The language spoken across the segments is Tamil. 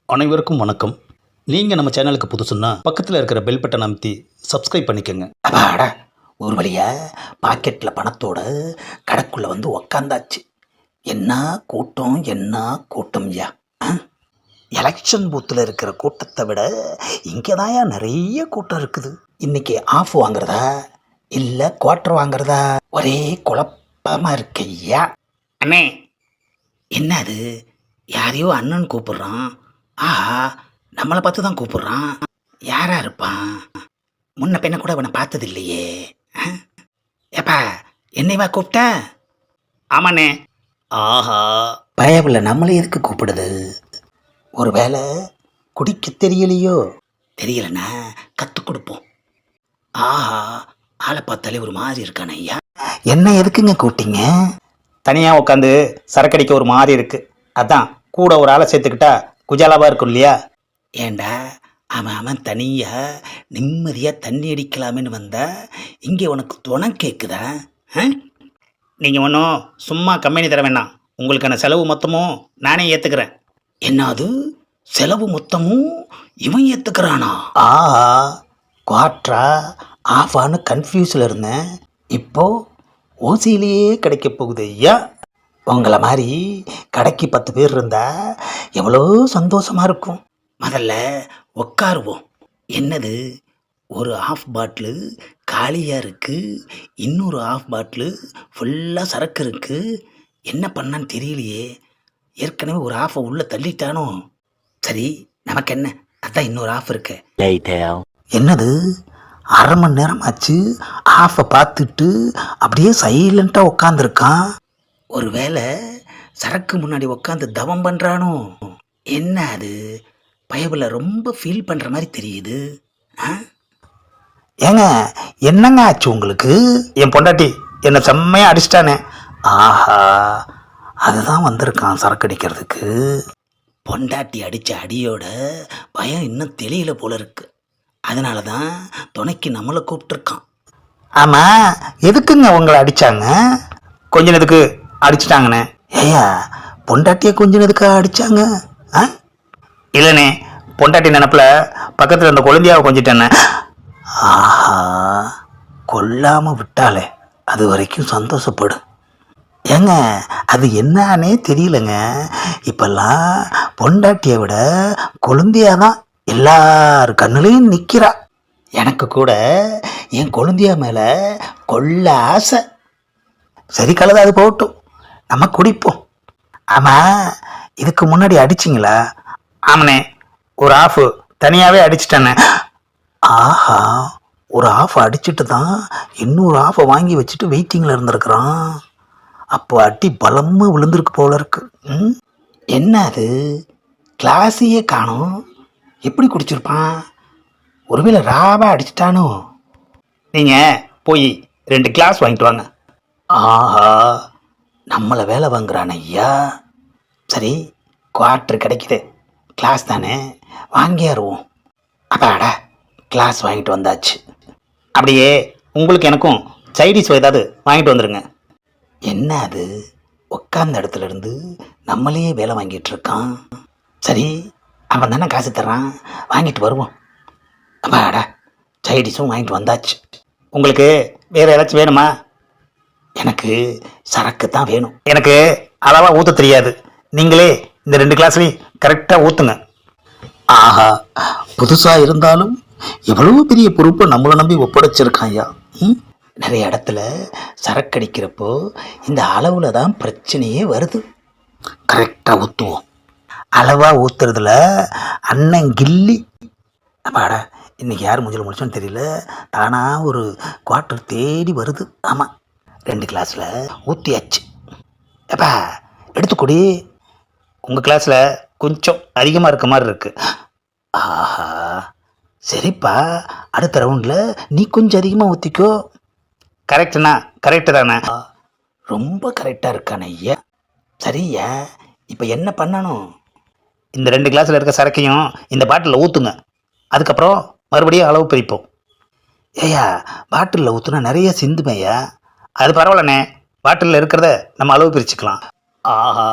அனைவருக்கும் வணக்கம். நீங்கள் நம்ம சேனலுக்கு புதுசுன்னா பக்கத்தில் இருக்கிற பெல் பட்டன் அமைத்தி சப்ஸ்கிரைப் பண்ணிக்கோங்க. அப்பாடா, ஒரு வழியா பாக்கெட்டில் பணத்தோட கடைக்குள்ளே வந்து உக்காந்தாச்சு. என்ன கூட்டம், என்ன கூட்டம் ஐயா! எலெக்ஷன் பூத்தில் இருக்கிற கூட்டத்தை விட இங்கே தான் நிறைய கூட்டம் இருக்குது. இன்னைக்கு ஆஃப் வாங்குறதா இல்லை குவார்டர் வாங்குறதா ஒரே குழப்பமாக இருக்கு ஐயா. அண்ணே, என்ன அது? யாரையோ அண்ணன் கூப்பிடுறான். ஆஹா, நம்மளை பார்த்து தான் கூப்பிடுறான். யாரா இருப்பான்? முன்ன பின்ன கூட அவனை பார்த்தது இல்லையே. ஏப்பா, என்னைவா கூப்பிட்ட? ஆமாண்ணே. ஆஹா, பயபில்ல நம்மளை எதுக்கு கூப்பிடுது? ஒரு வேளை குடிக்க தெரியலையோ? தெரியலண்ணா, கற்றுக் கொடுப்போம். ஆஹா, ஆளை பார்த்தாலே ஒரு மாதிரி இருக்கானே ஐயா. என்ன எதுக்குங்க கூப்பிட்டீங்க? தனியாக உட்காந்து சரக்கடிக்க ஒரு மாதிரி இருக்குது. அதான் கூட ஒரு ஆளை சேர்த்துக்கிட்டா குஜாலாவாக இருக்கும் இல்லையா? ஏண்டா, அவன் தனியாக நிம்மதியாக தண்ணி அடிக்கலாமேன்னு வந்தா இங்கே உனக்கு துணை கேட்குதா? நீங்கள் ஒன்றும் சும்மா கம்பெனி தர வேண்டாம். உங்களுக்கான செலவு மொத்தமும் நானே ஏற்றுக்கிறேன். என்னது, செலவு மொத்தமும் இவன் ஏற்றுக்கிறானா? ஆஹா, குவாட்ரா ஆஃபான்னு கன்ஃபியூஸில் இருந்தேன். இப்போ ஓசியிலேயே கிடைக்க போகுது ஐயா. உங்களை மாதிரி கடைக்கு 10 பேர் இருந்தால் எவ்வளோ சந்தோஷமாக இருக்கும். முதல்ல உட்காருவோம். என்னது, ஒரு ஆஃப் பாட்டிலு காலியாக இருக்குது, இன்னொரு ஆஃப் பாட்டிலு ஃபுல்லாக சரக்கு இருக்குது. என்ன பண்ணான்னு தெரியலையே. ஏற்கனவே ஒரு ஆஃபை உள்ளே தள்ளிட்டானோ? சரி, நமக்கு என்ன, அதான் இன்னொரு ஆஃப் இருக்கு. என்னது, அரை மணி நேரம் ஆச்சு ஆஃபை பார்த்துட்டு அப்படியே சைலண்ட்டாக உட்காந்துருக்கான். ஒரு வேளை சரக்கு முன்னாடி உட்காந்து தவம் பண்ணுறானோ? என்ன அது, பயபில் ரொம்ப ஃபீல் பண்ணுற மாதிரி தெரியுது. ஏங்க, என்னங்க ஆச்சு உங்களுக்கு? என் பொண்டாட்டி என்னை செம்மையாக அடிச்சிட்டானே. ஆஹா, அதுதான் வந்திருக்கான் சரக்கு அடிக்கிறதுக்கு. பொண்டாட்டி அடித்த அடியோட பயம் இன்னும் தெரியல போல இருக்கு. அதனால தான் துணைக்கு நம்மளை கூப்பிட்டுருக்கான். ஆமாம், எதுக்குங்க உங்களை அடித்தாங்க? கொஞ்ச நேரத்துக்கு அடிச்சிட்டாங்கண்ணே. ஏயா, பொண்டாட்டியை கொஞ்ச நேரத்துக்கு அடித்தாங்க? இல்லைண்ணே, பொண்டாட்டி நினப்பில் பக்கத்தில் இருந்த குழந்தையாவை கொஞ்சிட்டேண்ணே. ஆஹா, கொல்லாமல் விட்டாலே அது வரைக்கும் சந்தோஷப்படும். ஏங்க, அது என்னன்னே தெரியலங்க. இப்பெல்லாம் பொண்டாட்டியை விட கொழுந்தியா தான் எல்லார் கண்ணுலையும் நிற்கிறா. எனக்கு கூட என் கொழுந்தியா மேலே கொள்ள ஆசை. சரி, கலது, அது போகட்டும், நம்ம குடிப்போம். ஆமாம், இதுக்கு முன்னாடி அடிச்சிங்களா? ஆமாண்ணே, ஒரு ஆஃபு தனியாகவே அடிச்சிட்டேண்ணே. ஆஹா, ஒரு ஆஃப் அடிச்சுட்டு தான் இன்னொரு ஆஃபை வாங்கி வச்சுட்டு வெயிட்டிங்கில் இருந்திருக்கிறான். அப்போ அடி பலமாக விழுந்திருக்கு போல இருக்கு. என்ன அது, கிளாஸையே காணோம். எப்படி குடிச்சிருப்பான்? ஒருவேளை ராவா அடிச்சிட்டானோ? நீங்கள் போய் 2 கிளாஸ் வாங்கிட்டு வாங்க. ஆஹா, நம்மளை வேலை வாங்குறான் ஐயா. சரி, குவார்டர் கிடைக்குது, கிளாஸ் தானே, வாங்கியாருவோம். அப்பாடா, கிளாஸ் வாங்கிட்டு வந்தாச்சு. அப்படியே உங்களுக்கு எனக்கும் சைடிஸ் ஏதாவது வாங்கிட்டு வந்துடுங்க. என்ன அது, உட்கார்ந்த இடத்துல இருந்து நம்மளையே வேலை வாங்கிட்டு இருக்கான். சரி, அவன் தானே காசு தர்றான், வாங்கிட்டு வருவோம். அப்பாடா, சைடிஸும் வாங்கிட்டு வந்தாச்சு. உங்களுக்கு வேறு ஏதாச்சும் வேணுமா? எனக்கு சரக்கு தான் வேணும். எனக்கு அளவாக ஊற்ற தெரியாது. நீங்களே இந்த 2 கிளாஸ்லையும் கரெக்டாக ஊற்றுங்க. ஆஹா, புதுசாக இருந்தாலும் எவ்வளோ பெரிய பொறுப்பை நம்மளை நம்பி ஒப்படைச்சிருக்கான் ஐயா. நிறைய இடத்துல சரக்கு அடிக்கிறப்போ இந்த அளவில் தான் பிரச்சனையே வருது. கரெக்டாக ஊற்றுவோம். அளவாக ஊற்றுறதுல அண்ணன் கில்லி. அப்பாடா, இன்றைக்கி யார் மூஞ்சில் முடிச்சோன்னு தெரியல, தானாக ஒரு குவார்டர் தேடி வருது. ஆமாம், 2 கிளாஸில் ஊற்றியாச்சு. எப்பா, எடுத்துக்கூடி. உங்கள் கிளாஸில் கொஞ்சம் அதிகமாக இருக்க மாதிரி இருக்குது. ஆஹா, சரிப்பா, அடுத்த ரவுண்டில் நீ கொஞ்சம் அதிகமாக ஊற்றிக்கோ. கரெக்டுண்ணா, கரெக்டு தானே? ரொம்ப கரெக்டாக இருக்கானே ஐயா. சரியா, இப்போ என்ன பண்ணணும்? இந்த 2 கிளாஸில் இருக்க சரக்கையும் இந்த பாட்டிலில் ஊற்றுங்க. அதுக்கப்புறம் மறுபடியும் அளவு பிரிப்போம். ஏயா, பாட்டிலில் ஊற்றுனா நிறைய சிந்துமையா? அது பரவாயில்லண்ணே, பாட்டிலில் இருக்கிறத நம்ம அளவு பிரிச்சுக்கலாம். ஆஹா,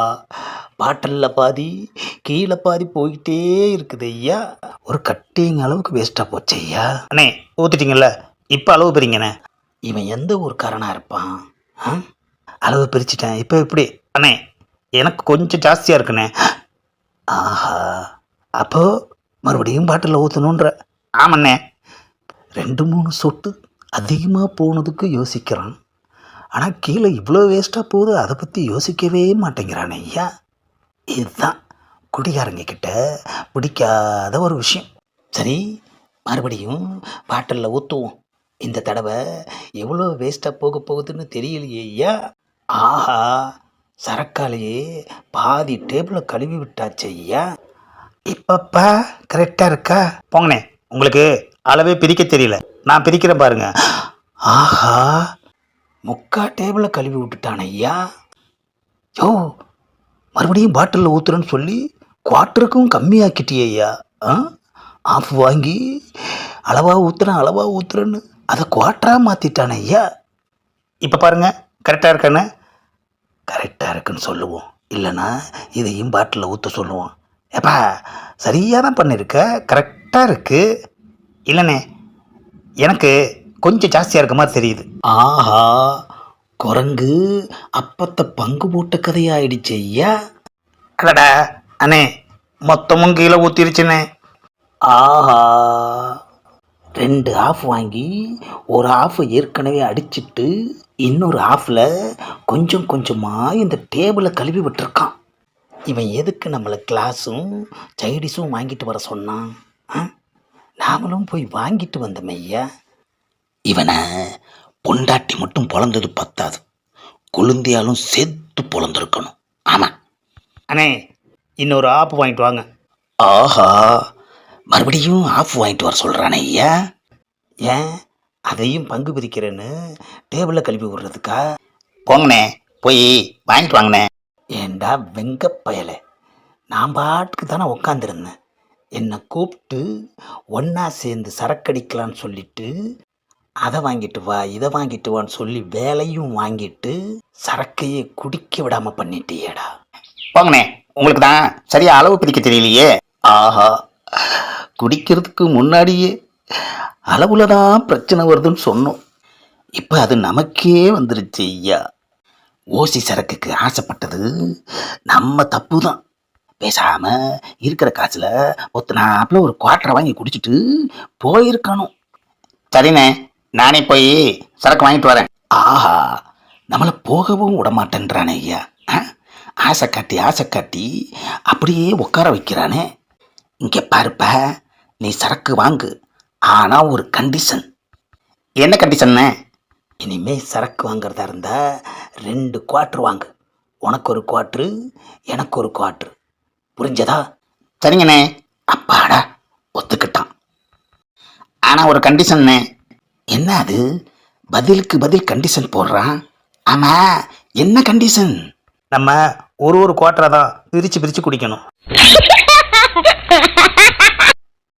பாட்டிலில் பாதி கீழே பாதி போயிட்டே இருக்குது ஐயா. ஒரு கட்டிங் அளவுக்கு வேஸ்ட்டாக போச்சு ஐயா. அண்ணே ஊற்றிட்டீங்கல்ல, இப்போ அளவு பிரிங்கண்ணே. இவன் எந்த ஊருக்காரனாக இருப்பான்? ஆ, அளவு பிரிச்சிட்டேன், இப்போ எப்படி? அண்ணே எனக்கு கொஞ்சம் ஜாஸ்தியாக இருக்குண்ணே. ஆஹா, அப்போ மறுபடியும் பாட்டிலில் ஊற்றணுன்ற. ஆமாண்ணே. 2-3 சொட்டு அதிகமாக போனதுக்கு யோசிக்கிறான். ஆனால் கீழே இவ்வளோ வேஸ்ட்டாக போகுது, அதை பற்றி யோசிக்கவே மாட்டேங்கிறான் ஐயா. இதுதான் குடிகாரங்க கிட்ட பிடிக்காத ஒரு விஷயம். சரி, மறுபடியும் பாட்டிலில் ஊற்றுவோம். இந்த தடவை எவ்வளோ வேஸ்ட்டாக போக போகுதுன்னு தெரியலையே ஐயா. ஆஹா, சரக்காலேயே பாதி டேபிளை கழுவி விட்டாச்சு ஐயா. இப்பப்பா கரெக்டாக இருக்கா? போங்கண்ணே, உங்களுக்கு அளவே பிரிக்க தெரியல, நான் பிரிக்கிறேன் பாருங்க. ஆஹா, 3/4 டேபிளை கழுவி விட்டுட்டான் ஐயா. யோ, மறுபடியும் பாட்டிலில் ஊற்றுறேன்னு சொல்லி குவார்ட்டருக்கும் கம்மியாக்கிட்டியே ஐயா. ஆஃப் வாங்கி அளவாக ஊற்றுறேன்னு அதை குவார்ட்டராக மாற்றிட்டானே ஐயா. இப்போ பாருங்க, கரெக்டாக இருக்கானே? கரெக்டாக இருக்குன்னு சொல்லுவோம், இல்லைன்னா இதையும் பாட்டிலில் ஊற்ற சொல்லுவோம். ஏப்பா, சரியாக தான் பண்ணியிருக்க, கரெக்டாக இருக்கு. இல்லைண்ணே, எனக்கு கொஞ்சம் ஜாஸ்தியாக இருக்க மாதிரி தெரியுது. ஆஹா, குரங்கு அப்பத்தை பங்கு போட்ட கதையாயிடுச்சு ஐயா. அடடா அண்ணே, மொத்தமும் கீழே ஊற்றிருச்சுண்ணே. ஆஹா, 2 ஆஃப் வாங்கி ஒரு ஆஃப் ஏற்கனவே அடிச்சிட்டு இன்னொரு ஆஃபில் கொஞ்சம் கொஞ்சமாக இந்த டேபிளை கழுவி விட்டுருக்கான். இவன் எதுக்கு நம்மளை கிளாஸும் சைடிஸும் வாங்கிட்டு வர சொன்னான்? நாமளும் போய் வாங்கிட்டு வந்தோம் ஐயா. இவனை பொண்டாட்டி மட்டும் பொழந்தது பத்தாது, கொழுந்தியாலும் சேர்த்து பொழந்திருக்கணும். ஆமாம் அண்ணே, இன்னொரு ஆப் வாங்கிட்டு வாங்க. ஆஹா, மறுபடியும் ஆஃப் வாங்கிட்டு வர சொல்கிறானே ஐயா. ஏன் அதையும் பங்கு பிரிக்கிறேன்னு டேபிளை கழுவி விடுறதுக்கா? போங்கண்ணே, போய் வாங்கிட்டு வாங்கண்ணே. ஏண்டா வெங்கப்பயலை, நான் பாட்டுக்கு தானே உக்காந்துருந்தேன். என்னை கூப்பிட்டு ஒன்றா சேர்ந்து சரக்கடிக்கலான்னு சொல்லிட்டு அதை வாங்கிட்டு வா இதை வாங்கிட்டு வான்னு சொல்லி வேலையும் வாங்கிட்டு சரக்கையே குடிக்க விடாமல் பண்ணிட்டியேடா. போங்கண்ணே, உங்களுக்கு தான் சரியாக அளவு பிரிக்க தெரியலையே. ஆஹா, குடிக்கிறதுக்கு முன்னாடியே அளவுல தான் பிரச்சனை வருதுன்னு சொன்னோம். இப்போ அது நமக்கே வந்துருச்சு ஐயா. ஓசி சரக்குக்கு ஆசைப்பட்டது நம்ம தப்பு தான். பேசாமல் இருக்கிற காசில் ஒத்தனாப்பில் ஒரு குவார்ட்டரை வாங்கி குடிச்சிட்டு போயிருக்கணும். சரிண்ணே, நானே போய் சரக்கு வாங்கிட்டு வரேன். ஆஹா, நம்மளை போகவும் விட மாட்டேன்றானே ஐயா. ஆசை காட்டி அப்படியே உட்கார வைக்கிறானே. இங்கே பாருப்ப, நீ சரக்கு வாங்கு, ஆனால் ஒரு கண்டிஷன். என்ன கண்டிஷன்னு? இனிமே சரக்கு வாங்குறதா இருந்தால் 2 குவார்ட்ரு வாங்கு. உனக்கு ஒரு குவார்ட்ரு, எனக்கு ஒரு குவார்ட்ரு. புரிஞ்சதா? சரிங்கண்ணே. அப்பாடா, ஒத்துக்கிட்டான். ஆனால் ஒரு கண்டிஷன்னு. என்ன அது? பதிலுக்கு பதில் கண்டிஷன் போடுறான். ஆமாம், என்ன கண்டிஷன்? நம்ம ஒரு குவார்ட்டரை தான் பிரித்து குடிக்கணும்.